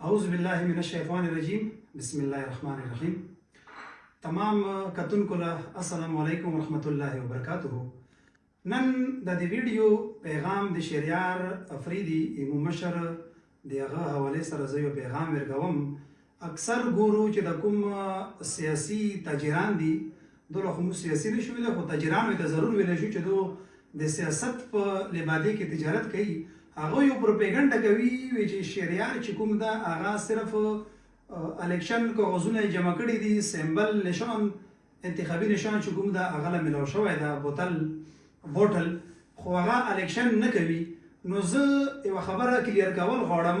اعوذ بالله من الشیطان الرجیم بسم الله الرحمن الرحیم. تمام کتونکو له السلام علیکم ورحمت الله وبرکاته. نن د دې ویډیو پیغام د شهریار افریدي ایمو مشر دغه حواله سره زه یو پیغام ورکوم. اکثر ګورو چې د کوم سیاسي تاجران دي دغه خو سیاسي نشو ویل، خو تاجران ته ضرور ویل شو چې دو د سیاست په لبادې کې تجارت کوي. هغه یو پروپاګاندا کوي چې شهریار چې کوم دا هغه صرف الیکشن کاغذونه جمع کړي دي، سمبل نشان انتخابي نشان چې کوم دا هغه له ملاو شوی دا بوتل خو هغه الیکشن نه کوي. نو زه یو خبره کلیر کول غواړم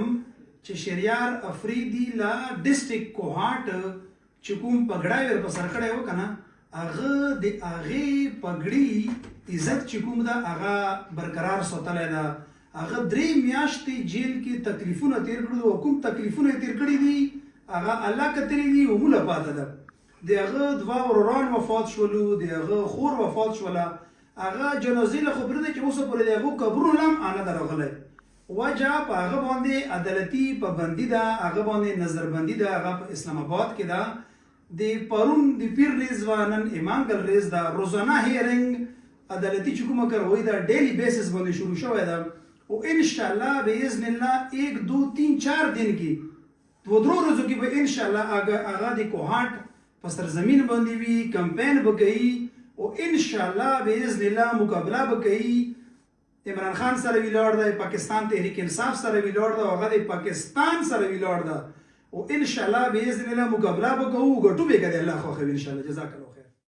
چې شهریار افریدي لا ډیسټریکټ کوهاټ چې کوم پګړای ور په سر کړی و کنه، هغه د هغې پګړي عزت چې کوم دا هغه برقرار ساتلی ده. هغه 3 میاشتې جیل کې تکلیفونه تیر کړي او کوم تکلیفونه تیر کړي دي هغه الله کتلی دي او موږ پاته ده. د هغه 2 وروران وفات شولو، د هغه خور وفات شوله، هغه جنازې له خبره ده چې اوسه پورې د هغو قبرونه هم آنه درغلی. وجه په هغه باندې عدالتي پابندي ده، هغه باندې نظربندي ده، هغه په اسلام آباد کې ده. د پرون د پیر ریز و نن امام ګل ریز ده روزانه هیرنګ عدالتي چې کومه کروي ده ډیلی بیسس باندې شروع شوی ده او انشاءالله باذن الله 1 2 3 4 दिन کې 2 ورځو کې به انشاءالله هغه د کوهاټ په سرزمین باندې وي، کمپاین به کوي او انشاءالله باذن الله مقابله به کوي. عمران خان سره ویلوړ ده، پاکستان تحریک انصاف سره ویلوړ ده، هغه د پاکستان سره ویلوړ ده او انشاءالله باذن الله مقابله به کوو. ګټو به کوي الله خو ان شاء الله. جزاک الله.